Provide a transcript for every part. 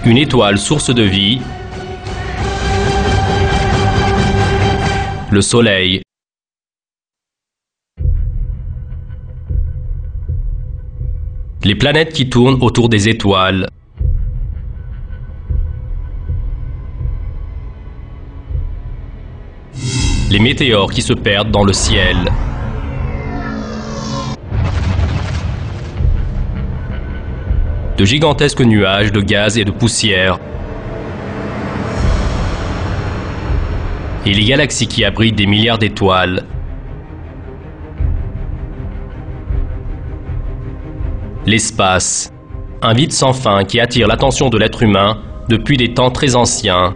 Une étoile source de vie. Le Soleil. Les planètes qui tournent autour des étoiles. Les météores qui se perdent dans le ciel. De gigantesques nuages de gaz et de poussière. Et les galaxies qui abritent des milliards d'étoiles. L'espace, un vide sans fin qui attire l'attention de l'être humain depuis des temps très anciens.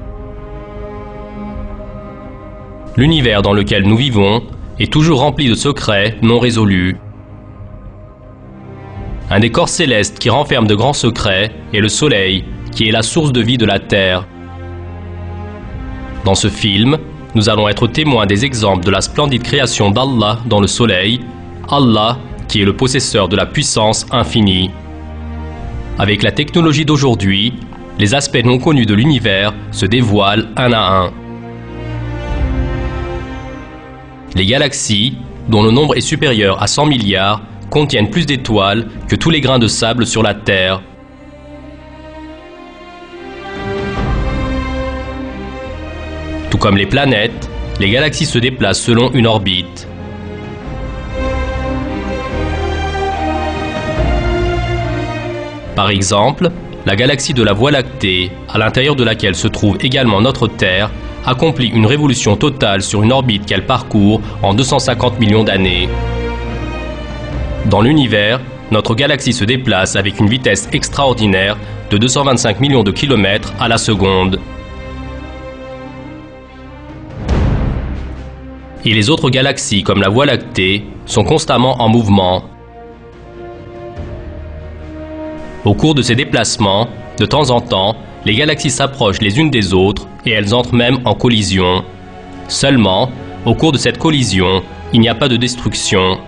L'univers dans lequel nous vivons est toujours rempli de secrets non résolus. Un décor céleste qui renferme de grands secrets est le Soleil, qui est la source de vie de la Terre. Dans ce film, nous allons être témoins des exemples de la splendide création d'Allah dans le Soleil, Allah qui est le possesseur de la puissance infinie. Avec la technologie d'aujourd'hui, les aspects non connus de l'univers se dévoilent un à un. Les galaxies, dont le nombre est supérieur à 100 milliards, contiennent plus d'étoiles que tous les grains de sable sur la Terre. Tout comme les planètes, les galaxies se déplacent selon une orbite. Par exemple, la galaxie de la Voie lactée, à l'intérieur de laquelle se trouve également notre Terre, accomplit une révolution totale sur une orbite qu'elle parcourt en 250 millions d'années. Dans l'univers, notre galaxie se déplace avec une vitesse extraordinaire de 225 millions de kilomètres à la seconde. Et les autres galaxies, comme la Voie lactée, sont constamment en mouvement. Au cours de ces déplacements, de temps en temps, les galaxies s'approchent les unes des autres et elles entrent même en collision. Seulement, au cours de cette collision, il n'y a pas de destruction.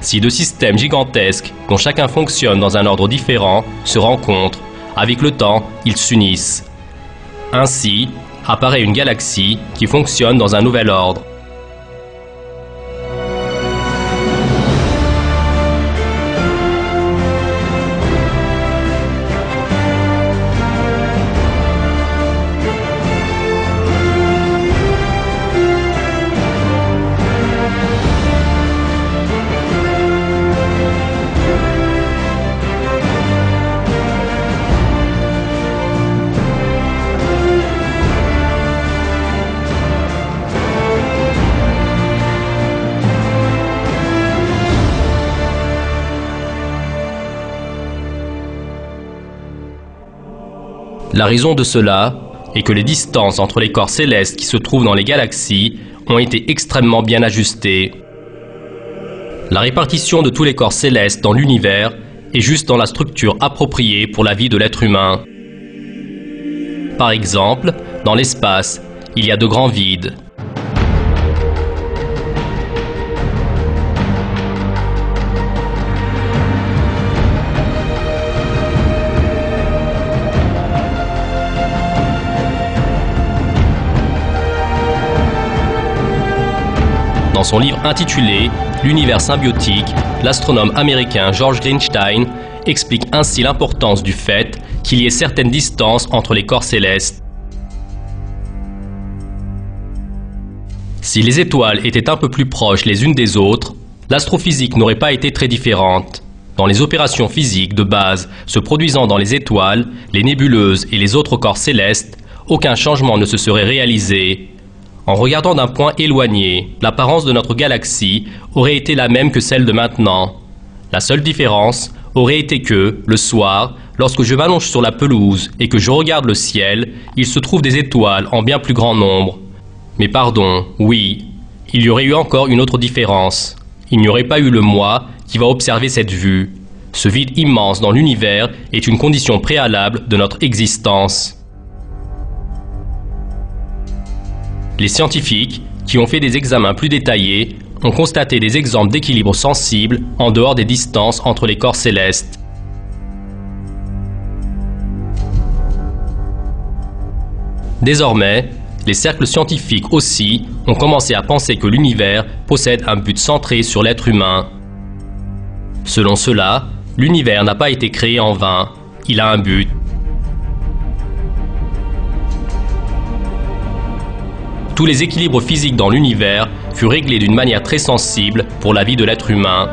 Si deux systèmes gigantesques, dont chacun fonctionne dans un ordre différent, se rencontrent, avec le temps, ils s'unissent. Ainsi, apparaît une galaxie qui fonctionne dans un nouvel ordre. La raison de cela est que les distances entre les corps célestes qui se trouvent dans les galaxies ont été extrêmement bien ajustées. La répartition de tous les corps célestes dans l'univers est juste dans la structure appropriée pour la vie de l'être humain. Par exemple, dans l'espace, il y a de grands vides. Dans son livre intitulé « L'univers symbiotique », l'astronome américain George Greenstein explique ainsi l'importance du fait qu'il y ait certaines distances entre les corps célestes. Si les étoiles étaient un peu plus proches les unes des autres, l'astrophysique n'aurait pas été très différente. Dans les opérations physiques de base se produisant dans les étoiles, les nébuleuses et les autres corps célestes, aucun changement ne se serait réalisé. En regardant d'un point éloigné, l'apparence de notre galaxie aurait été la même que celle de maintenant. La seule différence aurait été que, le soir, lorsque je m'allonge sur la pelouse et que je regarde le ciel, il se trouve des étoiles en bien plus grand nombre. Mais pardon, oui, il y aurait eu encore une autre différence. Il n'y aurait pas eu le moi qui va observer cette vue. Ce vide immense dans l'univers est une condition préalable de notre existence. Les scientifiques, qui ont fait des examens plus détaillés, ont constaté des exemples d'équilibre sensible en dehors des distances entre les corps célestes. Désormais, les cercles scientifiques aussi ont commencé à penser que l'univers possède un but centré sur l'être humain. Selon cela, l'univers n'a pas été créé en vain, il a un but. Tous les équilibres physiques dans l'univers furent réglés d'une manière très sensible pour la vie de l'être humain.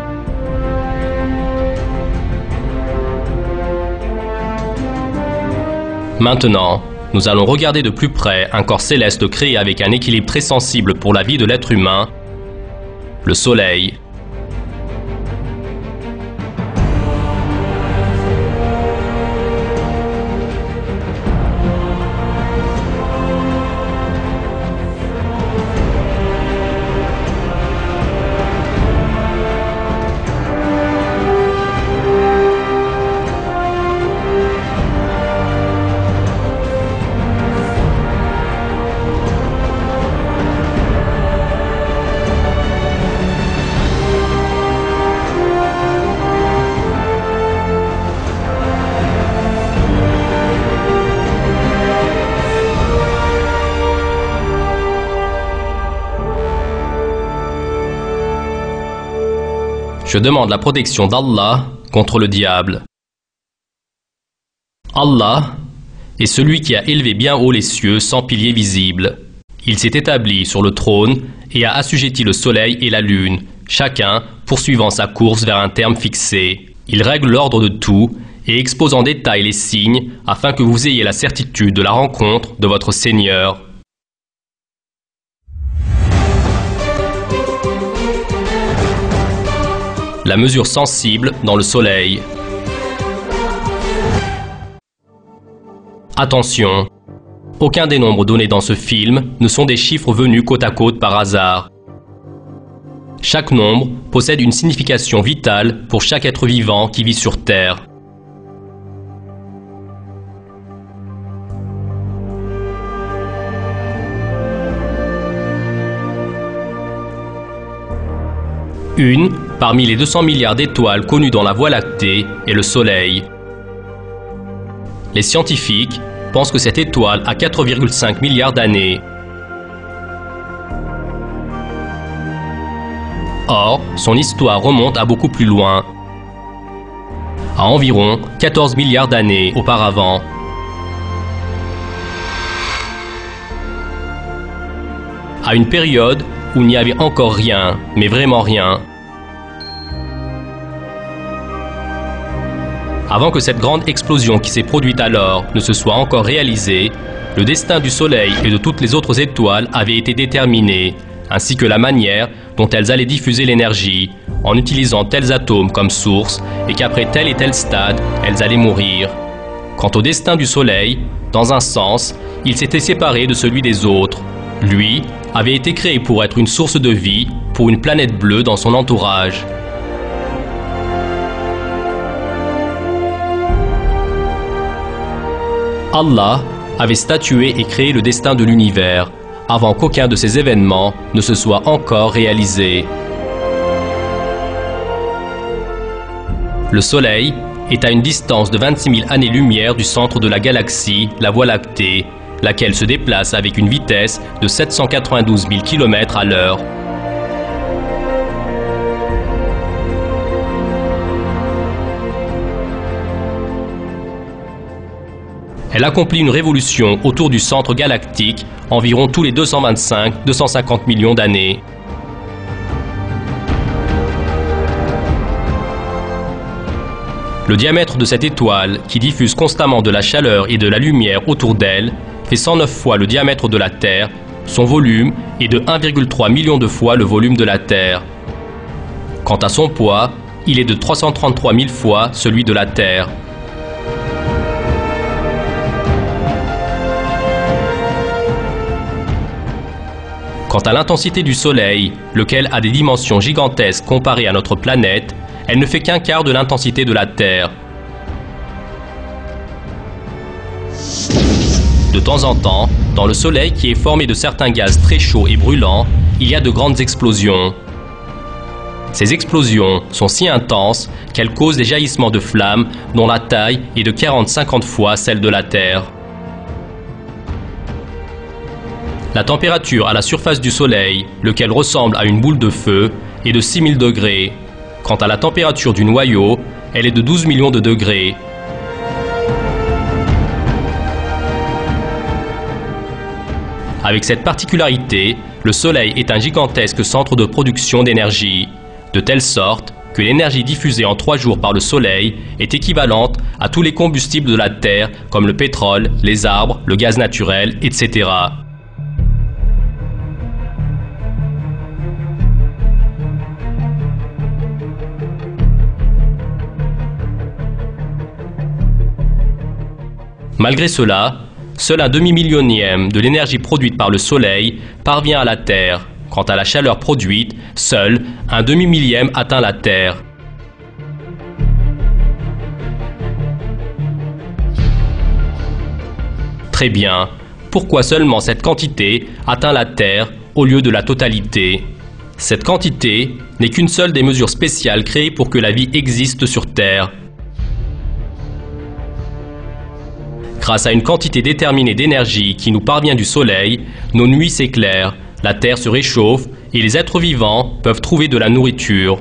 Maintenant, nous allons regarder de plus près un corps céleste créé avec un équilibre très sensible pour la vie de l'être humain, le Soleil. Je demande la protection d'Allah contre le diable. Allah est celui qui a élevé bien haut les cieux sans piliers visibles. Il s'est établi sur le trône et a assujetti le soleil et la lune, chacun poursuivant sa course vers un terme fixé. Il règle l'ordre de tout et expose en détail les signes afin que vous ayez la certitude de la rencontre de votre Seigneur. La mesure sensible dans le soleil. Attention, aucun des nombres donnés dans ce film ne sont des chiffres venus côte à côte par hasard. Chaque nombre possède une signification vitale pour chaque être vivant qui vit sur Terre. Une parmi les 200 milliards d'étoiles connues dans la Voie lactée est le Soleil. Les scientifiques pensent que cette étoile a 4,5 milliards d'années. Or, son histoire remonte à beaucoup plus loin, à environ 14 milliards d'années auparavant. À une période où il n'y avait encore rien, mais vraiment rien. Avant que cette grande explosion qui s'est produite alors ne se soit encore réalisée, le destin du Soleil et de toutes les autres étoiles avait été déterminé, ainsi que la manière dont elles allaient diffuser l'énergie, en utilisant tels atomes comme source, et qu'après tel et tel stade, elles allaient mourir. Quant au destin du Soleil, dans un sens, il s'était séparé de celui des autres. Lui avait été créé pour être une source de vie pour une planète bleue dans son entourage. Allah avait statué et créé le destin de l'univers avant qu'aucun de ces événements ne se soit encore réalisé. Le Soleil est à une distance de 26 000 années-lumière du centre de la galaxie, la Voie lactée, laquelle se déplace avec une vitesse de 792 000 km à l'heure. Elle accomplit une révolution autour du centre galactique environ tous les 225-250 millions d'années. Le diamètre de cette étoile, qui diffuse constamment de la chaleur et de la lumière autour d'elle, fait 109 fois le diamètre de la Terre. Son volume est de 1,3 million de fois le volume de la Terre. Quant à son poids, il est de 333 000 fois celui de la Terre. Quant à l'intensité du Soleil, lequel a des dimensions gigantesques comparées à notre planète, elle ne fait qu'un quart de l'intensité de la Terre. De temps en temps, dans le Soleil qui est formé de certains gaz très chauds et brûlants, il y a de grandes explosions. Ces explosions sont si intenses qu'elles causent des jaillissements de flammes dont la taille est de 40-50 fois celle de la Terre. La température à la surface du Soleil, lequel ressemble à une boule de feu, est de 6000 degrés. Quant à la température du noyau, elle est de 12 millions de degrés. Avec cette particularité, le Soleil est un gigantesque centre de production d'énergie, de telle sorte que l'énergie diffusée en 3 jours par le Soleil est équivalente à tous les combustibles de la Terre comme le pétrole, les arbres, le gaz naturel, etc. Malgré cela, seul un demi-millionième de l'énergie produite par le Soleil parvient à la Terre. Quant à la chaleur produite, seul un demi-millième atteint la Terre. Très bien, pourquoi seulement cette quantité atteint la Terre au lieu de la totalité? Cette quantité n'est qu'une seule des mesures spéciales créées pour que la vie existe sur Terre. Grâce à une quantité déterminée d'énergie qui nous parvient du Soleil, nos nuits s'éclairent, la Terre se réchauffe et les êtres vivants peuvent trouver de la nourriture.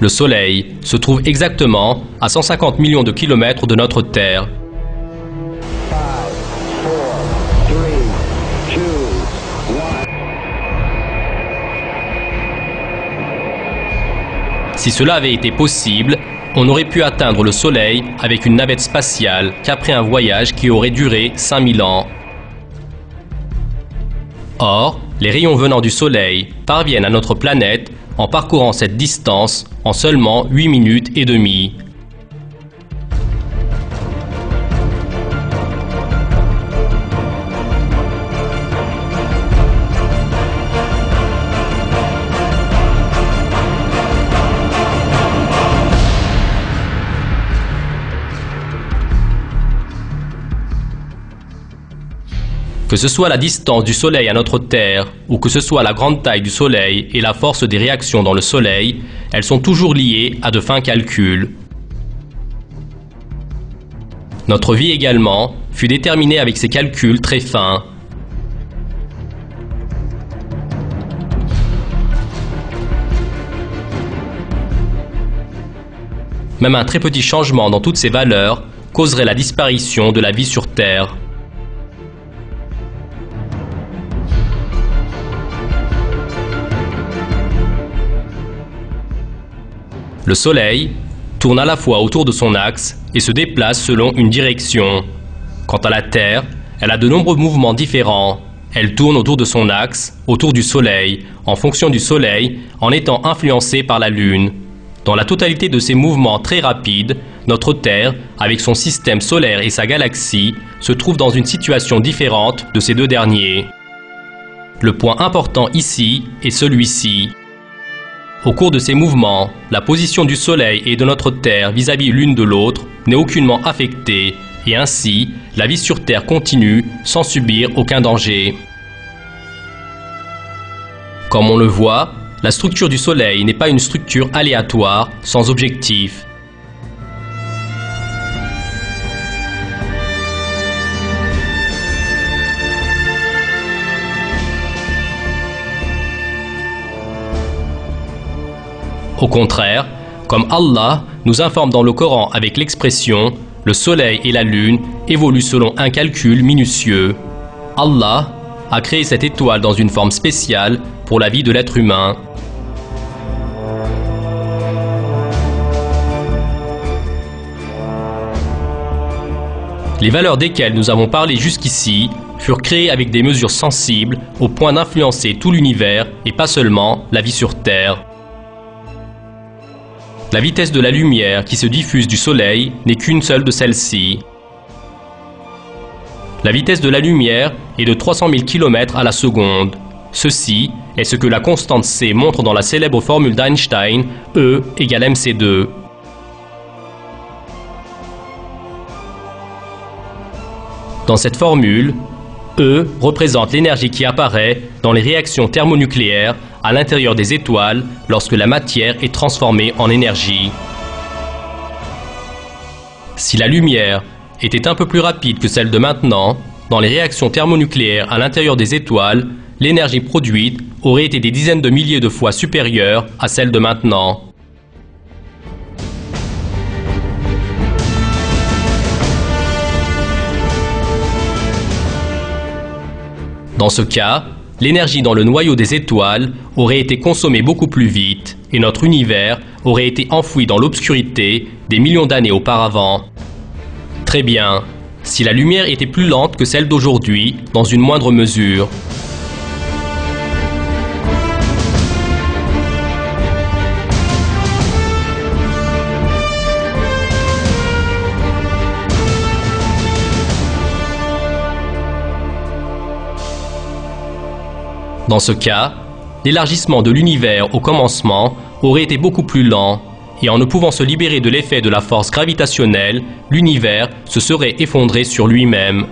Le Soleil se trouve exactement à 150 millions de kilomètres de notre Terre. Si cela avait été possible, on aurait pu atteindre le Soleil avec une navette spatiale qu'après un voyage qui aurait duré 5000 ans. Or, les rayons venant du Soleil parviennent à notre planète en parcourant cette distance en seulement 8 minutes et demie. Que ce soit la distance du Soleil à notre Terre, ou que ce soit la grande taille du Soleil et la force des réactions dans le Soleil, elles sont toujours liées à de fins calculs. Notre vie également fut déterminée avec ces calculs très fins. Même un très petit changement dans toutes ces valeurs causerait la disparition de la vie sur Terre. Le Soleil tourne à la fois autour de son axe et se déplace selon une direction. Quant à la Terre, elle a de nombreux mouvements différents. Elle tourne autour de son axe, autour du Soleil, en fonction du Soleil, en étant influencée par la Lune. Dans la totalité de ces mouvements très rapides, notre Terre, avec son système solaire et sa galaxie, se trouve dans une situation différente de ces deux derniers. Le point important ici est celui-ci. Au cours de ces mouvements, la position du Soleil et de notre Terre vis-à-vis l'une de l'autre n'est aucunement affectée et ainsi, la vie sur Terre continue sans subir aucun danger. Comme on le voit, la structure du Soleil n'est pas une structure aléatoire sans objectif. Au contraire, comme Allah nous informe dans le Coran avec l'expression « le Soleil et la Lune évoluent selon un calcul minutieux », Allah a créé cette étoile dans une forme spéciale pour la vie de l'être humain. Les valeurs desquelles nous avons parlé jusqu'ici furent créées avec des mesures sensibles au point d'influencer tout l'univers et pas seulement la vie sur Terre. La vitesse de la lumière qui se diffuse du Soleil n'est qu'une seule de celles-ci. La vitesse de la lumière est de 300 000 km à la seconde. Ceci est ce que la constante C montre dans la célèbre formule d'Einstein, E égale mc2. Dans cette formule, E représente l'énergie qui apparaît dans les réactions thermonucléaires à l'intérieur des étoiles lorsque la matière est transformée en énergie. Si la lumière était un peu plus rapide que celle de maintenant, dans les réactions thermonucléaires à l'intérieur des étoiles, l'énergie produite aurait été des dizaines de milliers de fois supérieure à celle de maintenant. Dans ce cas, l'énergie dans le noyau des étoiles aurait été consommée beaucoup plus vite et notre univers aurait été enfoui dans l'obscurité des millions d'années auparavant. Très bien, si la lumière était plus lente que celle d'aujourd'hui, dans une moindre mesure. Dans ce cas, l'élargissement de l'univers au commencement aurait été beaucoup plus lent, et en ne pouvant se libérer de l'effet de la force gravitationnelle, l'univers se serait effondré sur lui-même.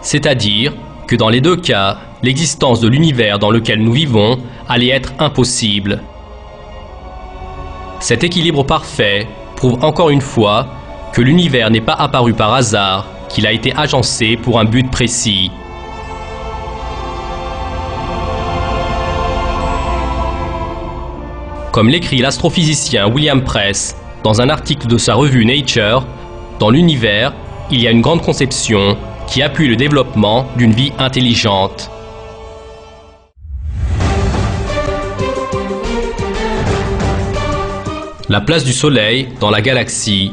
C'est-à-dire que dans les deux cas, l'existence de l'univers dans lequel nous vivons allait être impossible. Cet équilibre parfait prouve encore une fois que l'univers n'est pas apparu par hasard, qu'il a été agencé pour un but précis. Comme l'écrit l'astrophysicien William Press dans un article de sa revue Nature, dans l'univers, il y a une grande conception qui appuie le développement d'une vie intelligente. La place du Soleil dans la galaxie.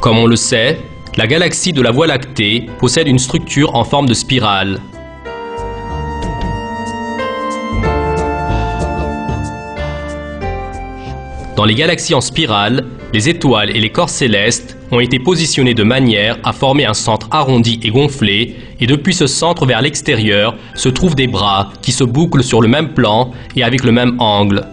Comme on le sait, la galaxie de la Voie lactée possède une structure en forme de spirale. Dans les galaxies en spirale, les étoiles et les corps célestes ont été positionnés de manière à former un centre arrondi et gonflé, et depuis ce centre vers l'extérieur se trouvent des bras qui se bouclent sur le même plan et avec le même angle.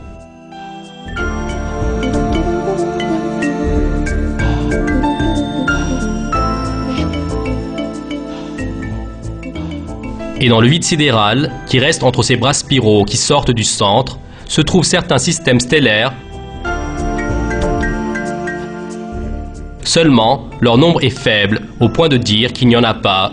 Et dans le vide sidéral, qui reste entre ces bras spiraux qui sortent du centre, se trouvent certains systèmes stellaires. Seulement, leur nombre est faible, au point de dire qu'il n'y en a pas.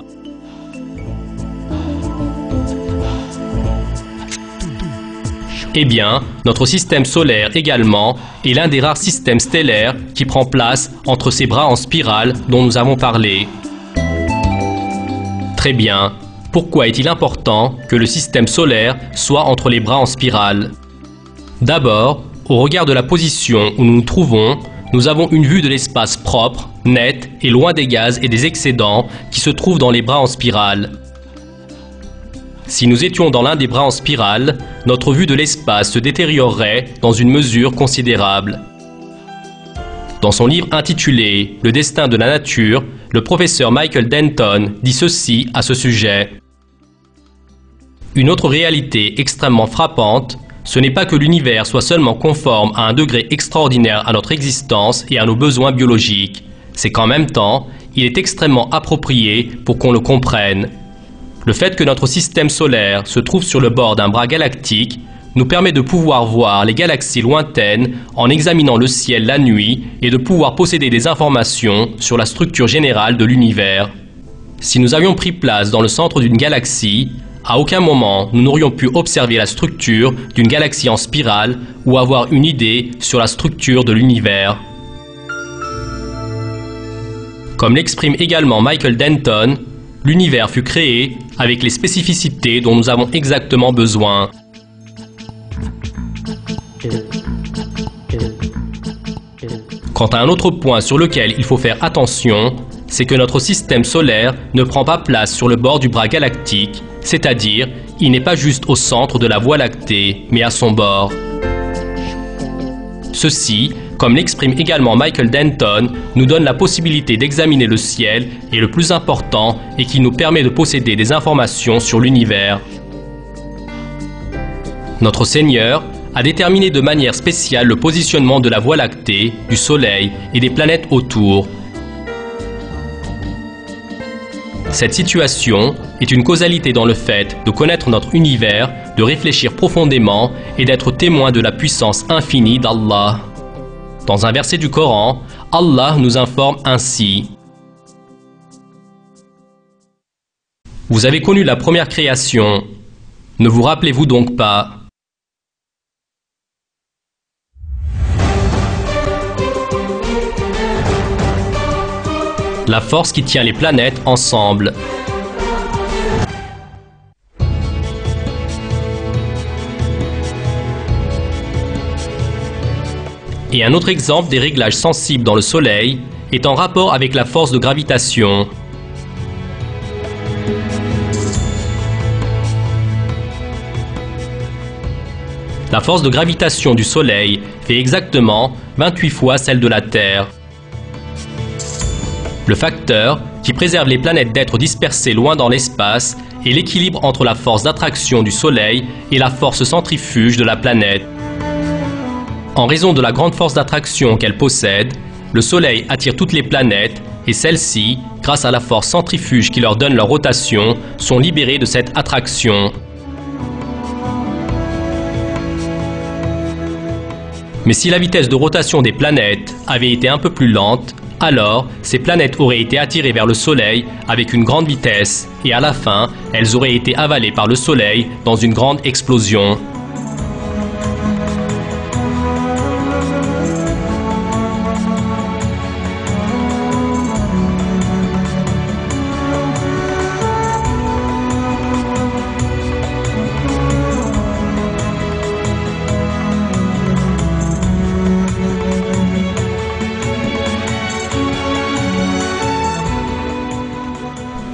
Eh bien, notre système solaire également est l'un des rares systèmes stellaires qui prend place entre ces bras en spirale dont nous avons parlé. Très bien. Pourquoi est-il important que le système solaire soit entre les bras en spirale? D'abord, au regard de la position où nous nous trouvons, nous avons une vue de l'espace propre, net et loin des gaz et des excédents qui se trouvent dans les bras en spirale. Si nous étions dans l'un des bras en spirale, notre vue de l'espace se détériorerait dans une mesure considérable. Dans son livre intitulé « Le destin de la nature », le professeur Michael Denton dit ceci à ce sujet. Une autre réalité extrêmement frappante, ce n'est pas que l'univers soit seulement conforme à un degré extraordinaire à notre existence et à nos besoins biologiques, c'est qu'en même temps, il est extrêmement approprié pour qu'on le comprenne. Le fait que notre système solaire se trouve sur le bord d'un bras galactique nous permet de pouvoir voir les galaxies lointaines en examinant le ciel la nuit et de pouvoir posséder des informations sur la structure générale de l'univers. Si nous avions pris place dans le centre d'une galaxie, à aucun moment nous n'aurions pu observer la structure d'une galaxie en spirale ou avoir une idée sur la structure de l'univers. Comme l'exprime également Michael Denton, l'univers fut créé avec les spécificités dont nous avons exactement besoin. Quant à un autre point sur lequel il faut faire attention, c'est que notre système solaire ne prend pas place sur le bord du bras galactique, c'est-à-dire il n'est pas juste au centre de la Voie lactée, mais à son bord. Ceci comme l'exprime également Michael Denton, nous donne la possibilité d'examiner le ciel et le plus important est qu'il nous permet de posséder des informations sur l'univers. Notre Seigneur a déterminé de manière spéciale le positionnement de la Voie lactée, du Soleil et des planètes autour. Cette situation est une causalité dans le fait de connaître notre univers, de réfléchir profondément et d'être témoin de la puissance infinie d'Allah. Dans un verset du Coran, Allah nous informe ainsi. Vous avez connu la première création. Ne vous rappelez-vous donc pas? La force qui tient les planètes ensemble. Et un autre exemple des réglages sensibles dans le Soleil est en rapport avec la force de gravitation. La force de gravitation du Soleil fait exactement 28 fois celle de la Terre. Le facteur qui préserve les planètes d'être dispersées loin dans l'espace est l'équilibre entre la force d'attraction du Soleil et la force centrifuge de la planète. En raison de la grande force d'attraction qu'elle possède, le Soleil attire toutes les planètes et celles-ci, grâce à la force centrifuge qui leur donne leur rotation, sont libérées de cette attraction. Mais si la vitesse de rotation des planètes avait été un peu plus lente, alors ces planètes auraient été attirées vers le Soleil avec une grande vitesse et à la fin, elles auraient été avalées par le Soleil dans une grande explosion.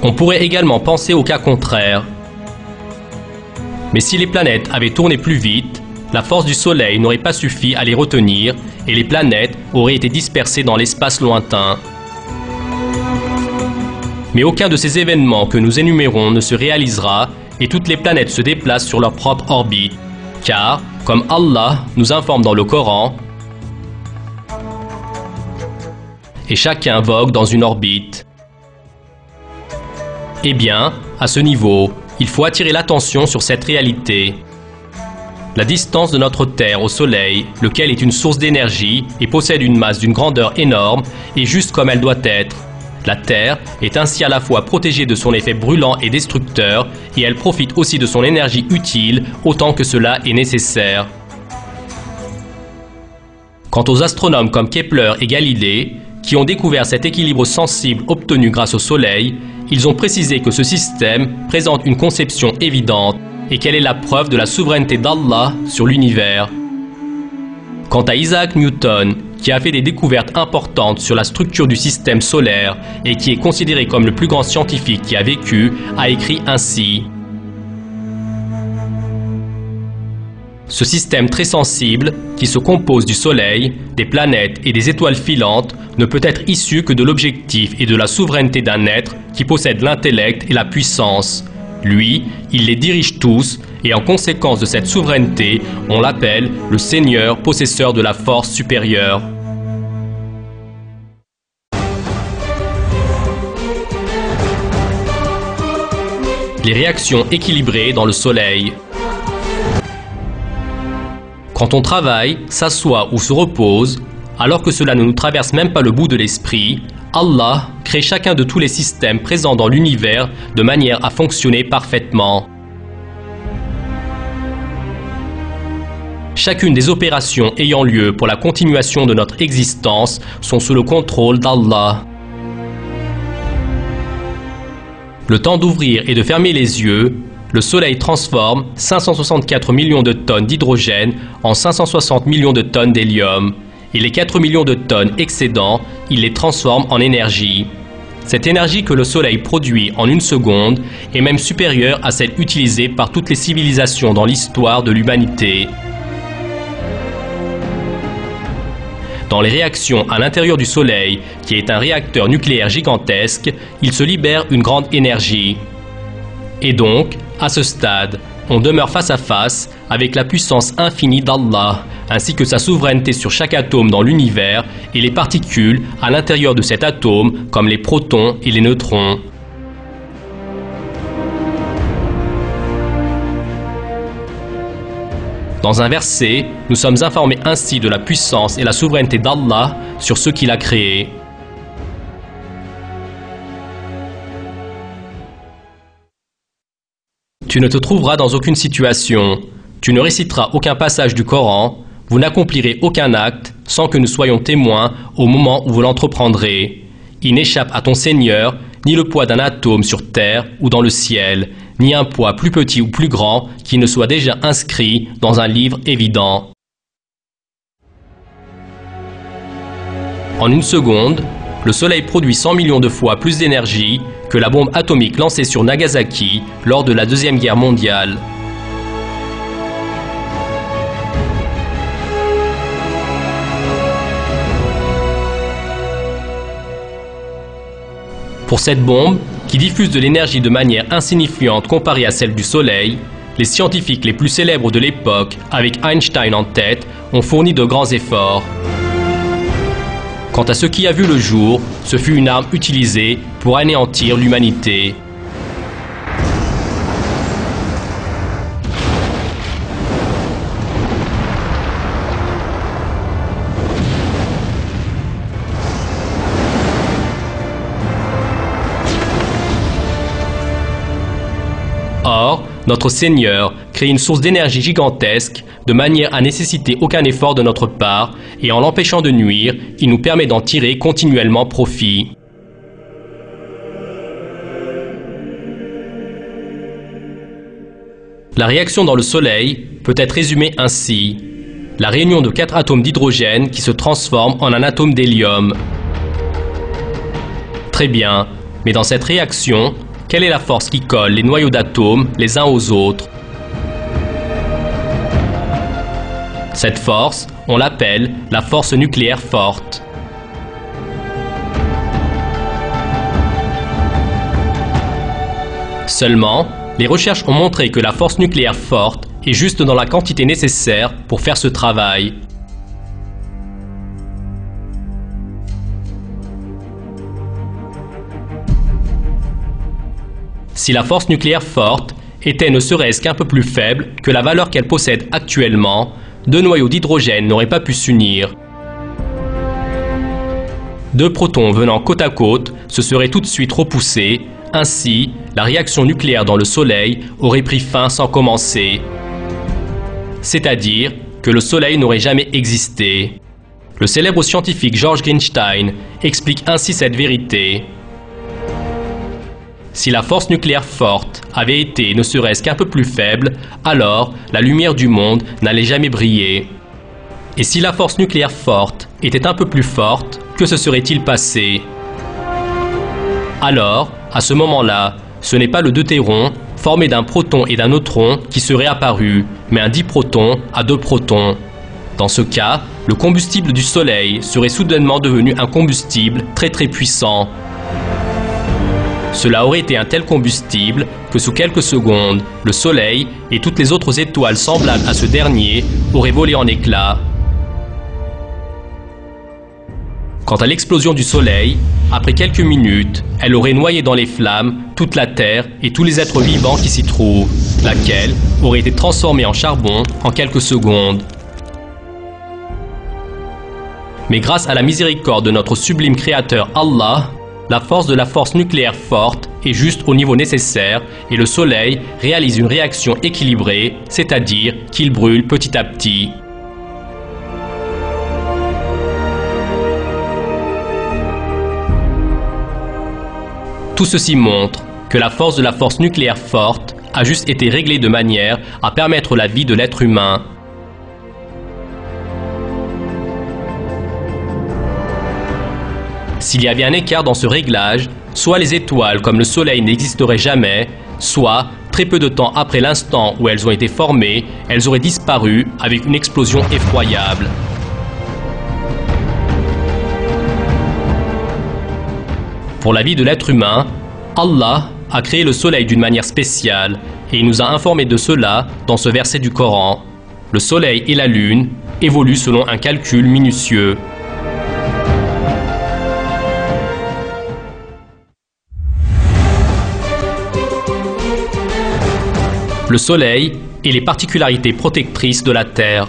On pourrait également penser au cas contraire. Mais si les planètes avaient tourné plus vite, la force du Soleil n'aurait pas suffi à les retenir et les planètes auraient été dispersées dans l'espace lointain. Mais aucun de ces événements que nous énumérons ne se réalisera et toutes les planètes se déplacent sur leur propre orbite. Car, comme Allah nous informe dans le Coran, et chacun vogue dans une orbite. Eh bien, à ce niveau, il faut attirer l'attention sur cette réalité. La distance de notre Terre au Soleil, lequel est une source d'énergie et possède une masse d'une grandeur énorme, est juste comme elle doit être. La Terre est ainsi à la fois protégée de son effet brûlant et destructeur, et elle profite aussi de son énergie utile autant que cela est nécessaire. Quant aux astronomes comme Kepler et Galilée, qui ont découvert cet équilibre sensible obtenu grâce au Soleil, ils ont précisé que ce système présente une conception évidente et qu'elle est la preuve de la souveraineté d'Allah sur l'univers. Quant à Isaac Newton, qui a fait des découvertes importantes sur la structure du système solaire et qui est considéré comme le plus grand scientifique qui a vécu, a écrit ainsi. Ce système très sensible, qui se compose du Soleil, des planètes et des étoiles filantes, ne peut être issu que de l'objectif et de la souveraineté d'un être qui possède l'intellect et la puissance. Lui, il les dirige tous, et en conséquence de cette souveraineté, on l'appelle le Seigneur possesseur de la force supérieure. Les réactions équilibrées dans le Soleil. Quand on travaille, s'assoit ou se repose, alors que cela ne nous traverse même pas le bout de l'esprit, Allah crée chacun de tous les systèmes présents dans l'univers de manière à fonctionner parfaitement. Chacune des opérations ayant lieu pour la continuation de notre existence sont sous le contrôle d'Allah. Le temps d'ouvrir et de fermer les yeux, le Soleil transforme 564 millions de tonnes d'hydrogène en 560 millions de tonnes d'hélium. Et les 4 millions de tonnes excédant, il les transforme en énergie. Cette énergie que le Soleil produit en une seconde est même supérieure à celle utilisée par toutes les civilisations dans l'histoire de l'humanité. Dans les réactions à l'intérieur du Soleil, qui est un réacteur nucléaire gigantesque, il se libère une grande énergie. Et donc, à ce stade, on demeure face à face avec la puissance infinie d'Allah, ainsi que sa souveraineté sur chaque atome dans l'univers et les particules à l'intérieur de cet atome, comme les protons et les neutrons. Dans un verset, nous sommes informés ainsi de la puissance et la souveraineté d'Allah sur ce qu'il a créé. Tu ne te trouveras dans aucune situation, tu ne réciteras aucun passage du Coran, vous n'accomplirez aucun acte sans que nous soyons témoins au moment où vous l'entreprendrez. Il n'échappe à ton Seigneur ni le poids d'un atome sur terre ou dans le ciel, ni un poids plus petit ou plus grand qui ne soit déjà inscrit dans un livre évident. En une seconde, le Soleil produit 100 millions de fois plus d'énergie que la bombe atomique lancée sur Nagasaki lors de la Deuxième Guerre mondiale. Pour cette bombe, qui diffuse de l'énergie de manière insignifiante comparée à celle du Soleil, les scientifiques les plus célèbres de l'époque, avec Einstein en tête, ont fourni de grands efforts. Quant à ce qui a vu le jour, ce fut une arme utilisée pour anéantir l'humanité. Or, notre Seigneur crée une source d'énergie gigantesque de manière à nécessiter aucun effort de notre part et en l'empêchant de nuire, il nous permet d'en tirer continuellement profit. La réaction dans le Soleil peut être résumée ainsi. La réunion de 4 atomes d'hydrogène qui se transforment en un atome d'hélium. Très bien, mais dans cette réaction, quelle est la force qui colle les noyaux d'atomes les uns aux autres? Cette force, on l'appelle la force nucléaire forte. Seulement, les recherches ont montré que la force nucléaire forte est juste dans la quantité nécessaire pour faire ce travail. Si la force nucléaire forte était ne serait-ce qu'un peu plus faible que la valeur qu'elle possède actuellement, 2 noyaux d'hydrogène n'auraient pas pu s'unir. 2 protons venant côte à côte se seraient tout de suite repoussés, ainsi la réaction nucléaire dans le Soleil aurait pris fin sans commencer. C'est-à-dire que le Soleil n'aurait jamais existé. Le célèbre scientifique George Greenstein explique ainsi cette vérité. Si la force nucléaire forte avait été ne serait-ce qu'un peu plus faible, alors la lumière du monde n'allait jamais briller. Et si la force nucléaire forte était un peu plus forte, que se serait-il passé? Alors, à ce moment-là, ce n'est pas le deutéron, formé d'un proton et d'un neutron, qui serait apparu, mais un diproton à 2 protons. Dans ce cas, le combustible du Soleil serait soudainement devenu un combustible très puissant. Cela aurait été un tel combustible que sous quelques secondes, le Soleil et toutes les autres étoiles semblables à ce dernier auraient volé en éclats. Quant à l'explosion du Soleil, après quelques minutes, elle aurait noyé dans les flammes toute la Terre et tous les êtres vivants qui s'y trouvent, laquelle aurait été transformée en charbon en quelques secondes. Mais grâce à la miséricorde de notre sublime Créateur Allah, la force de la force nucléaire forte est juste au niveau nécessaire et le Soleil réalise une réaction équilibrée, c'est-à-dire qu'il brûle petit à petit. Tout ceci montre que la force de la force nucléaire forte a juste été réglée de manière à permettre la vie de l'être humain. S'il y avait un écart dans ce réglage, soit les étoiles comme le Soleil n'existeraient jamais, soit, très peu de temps après l'instant où elles ont été formées, elles auraient disparu avec une explosion effroyable. Pour la vie de l'être humain, Allah a créé le soleil d'une manière spéciale et il nous a informé de cela dans ce verset du Coran. Le soleil et la lune évoluent selon un calcul minutieux. Le soleil et les particularités protectrices de la Terre.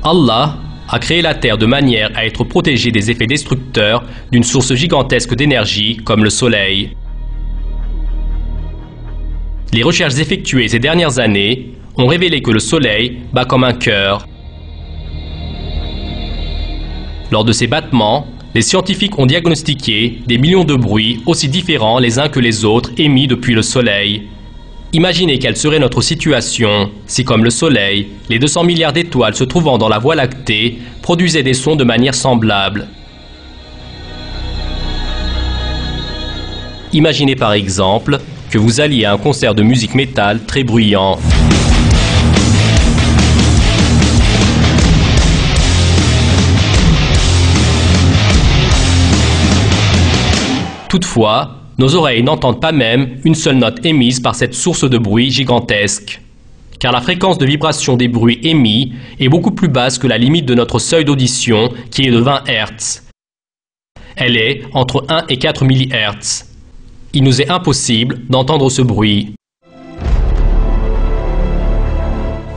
Allah a créé la Terre de manière à être protégée des effets destructeurs d'une source gigantesque d'énergie comme le Soleil. Les recherches effectuées ces dernières années ont révélé que le Soleil bat comme un cœur. Lors de ces battements, les scientifiques ont diagnostiqué des millions de bruits aussi différents les uns que les autres émis depuis le Soleil. Imaginez quelle serait notre situation si, comme le Soleil, les 200 milliards d'étoiles se trouvant dans la Voie lactée produisaient des sons de manière semblable. Imaginez par exemple que vous alliez à un concert de musique métal très bruyant. Toutefois, nos oreilles n'entendent pas même une seule note émise par cette source de bruit gigantesque. Car la fréquence de vibration des bruits émis est beaucoup plus basse que la limite de notre seuil d'audition qui est de 20 Hz. Elle est entre 1 et 4 mHz. Il nous est impossible d'entendre ce bruit.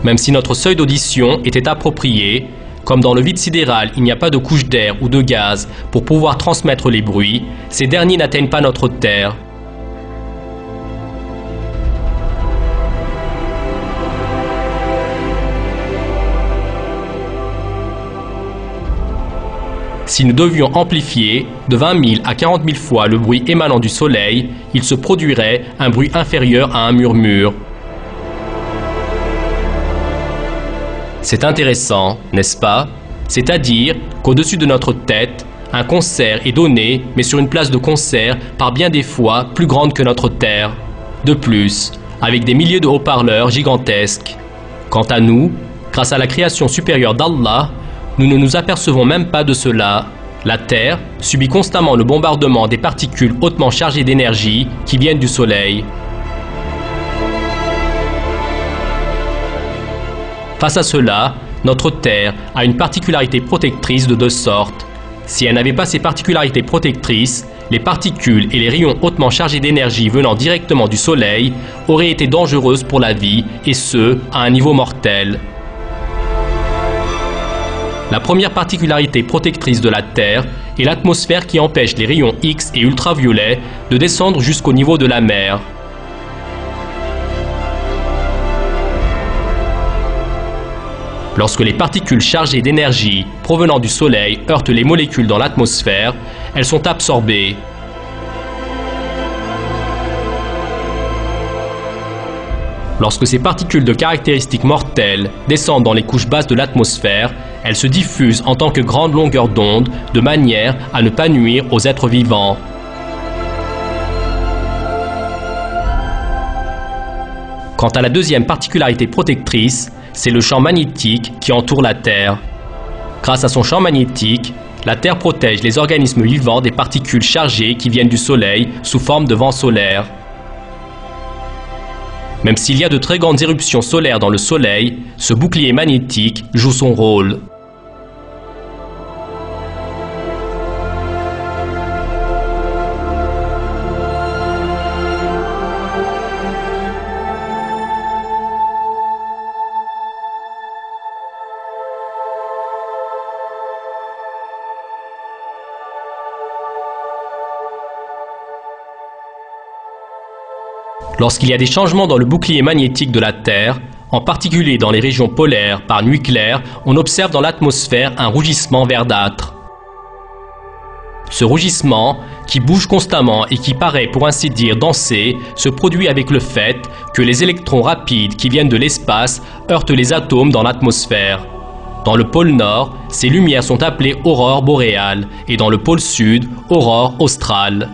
Même si notre seuil d'audition était approprié, comme dans le vide sidéral il n'y a pas de couche d'air ou de gaz pour pouvoir transmettre les bruits, ces derniers n'atteignent pas notre Terre. Si nous devions amplifier de 20 000 à 40 000 fois le bruit émanant du Soleil, il se produirait un bruit inférieur à un murmure. C'est intéressant, n'est-ce pas? C'est-à-dire qu'au-dessus de notre tête, un concert est donné, mais sur une place de concert par bien des fois plus grande que notre Terre. De plus, avec des milliers de haut-parleurs gigantesques. Quant à nous, grâce à la création supérieure d'Allah, nous ne nous apercevons même pas de cela. La Terre subit constamment le bombardement des particules hautement chargées d'énergie qui viennent du Soleil. Face à cela, notre Terre a une particularité protectrice de deux sortes. Si elle n'avait pas ces particularités protectrices, les particules et les rayons hautement chargés d'énergie venant directement du Soleil auraient été dangereuses pour la vie, et ce, à un niveau mortel. La première particularité protectrice de la Terre est l'atmosphère qui empêche les rayons X et ultraviolets de descendre jusqu'au niveau de la mer. Lorsque les particules chargées d'énergie provenant du Soleil heurtent les molécules dans l'atmosphère, elles sont absorbées. Lorsque ces particules de caractéristiques mortelles descendent dans les couches basses de l'atmosphère, elles se diffusent en tant que grandes longueurs d'onde de manière à ne pas nuire aux êtres vivants. Quant à la deuxième particularité protectrice, c'est le champ magnétique qui entoure la Terre. Grâce à son champ magnétique, la Terre protège les organismes vivants des particules chargées qui viennent du Soleil sous forme de vent solaire. Même s'il y a de très grandes éruptions solaires dans le Soleil, ce bouclier magnétique joue son rôle. Lorsqu'il y a des changements dans le bouclier magnétique de la Terre, en particulier dans les régions polaires par nuit claire, on observe dans l'atmosphère un rougissement verdâtre. Ce rougissement, qui bouge constamment et qui paraît pour ainsi dire danser, se produit avec le fait que les électrons rapides qui viennent de l'espace heurtent les atomes dans l'atmosphère. Dans le pôle Nord, ces lumières sont appelées aurores boréales et dans le pôle Sud, aurores australes.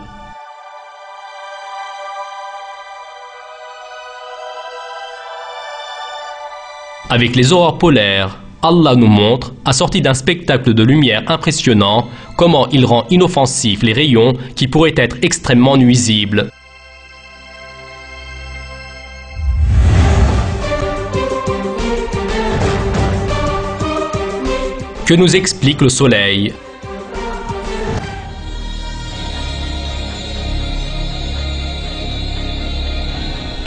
Avec les aurores polaires, Allah nous montre, assorti d'un spectacle de lumière impressionnant, comment il rend inoffensifs les rayons qui pourraient être extrêmement nuisibles. Que nous explique le Soleil?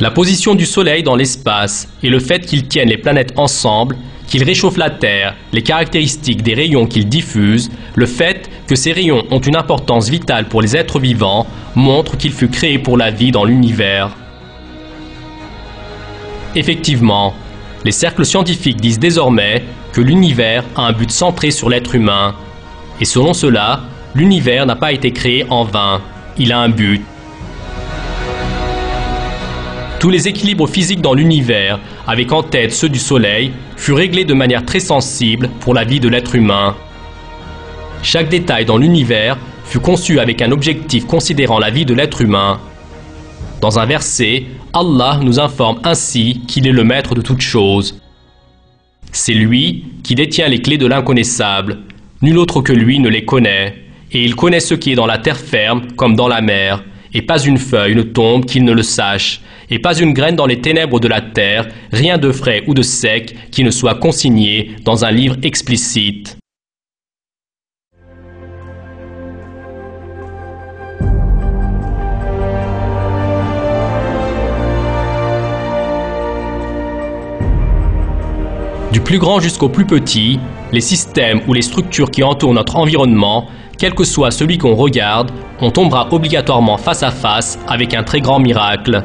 La position du Soleil dans l'espace et le fait qu'il tienne les planètes ensemble, qu'il réchauffe la Terre, les caractéristiques des rayons qu'il diffuse, le fait que ces rayons ont une importance vitale pour les êtres vivants, montrent qu'il fut créé pour la vie dans l'univers. Effectivement, les cercles scientifiques disent désormais que l'univers a un but centré sur l'être humain. Et selon cela, l'univers n'a pas été créé en vain, il a un but. Tous les équilibres physiques dans l'univers, avec en tête ceux du Soleil, furent réglés de manière très sensible pour la vie de l'être humain. Chaque détail dans l'univers fut conçu avec un objectif considérant la vie de l'être humain. Dans un verset, Allah nous informe ainsi qu'il est le maître de toutes choses. C'est lui qui détient les clés de l'inconnaissable. Nul autre que lui ne les connaît. Et il connaît ce qui est dans la terre ferme comme dans la mer. Et pas une feuille ne tombe qu'il ne le sache. Et pas une graine dans les ténèbres de la terre, rien de frais ou de sec qui ne soit consigné dans un livre explicite. Du plus grand jusqu'au plus petit, les systèmes ou les structures qui entourent notre environnement, quel que soit celui qu'on regarde, on tombera obligatoirement face à face avec un très grand miracle.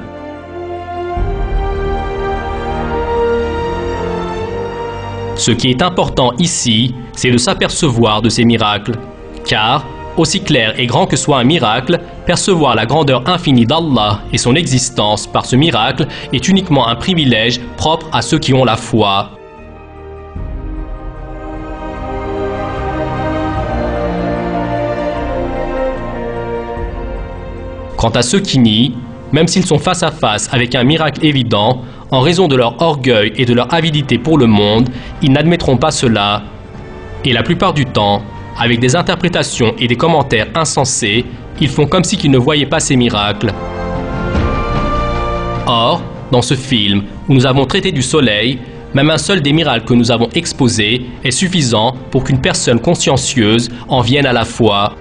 Ce qui est important ici, c'est de s'apercevoir de ces miracles. Car, aussi clair et grand que soit un miracle, percevoir la grandeur infinie d'Allah et son existence par ce miracle est uniquement un privilège propre à ceux qui ont la foi. Quant à ceux qui nient, même s'ils sont face à face avec un miracle évident, en raison de leur orgueil et de leur avidité pour le monde, ils n'admettront pas cela. Et la plupart du temps, avec des interprétations et des commentaires insensés, ils font comme si qu'ils ne voyaient pas ces miracles. Or, dans ce film où nous avons traité du Soleil, même un seul des miracles que nous avons exposés est suffisant pour qu'une personne consciencieuse en vienne à la foi.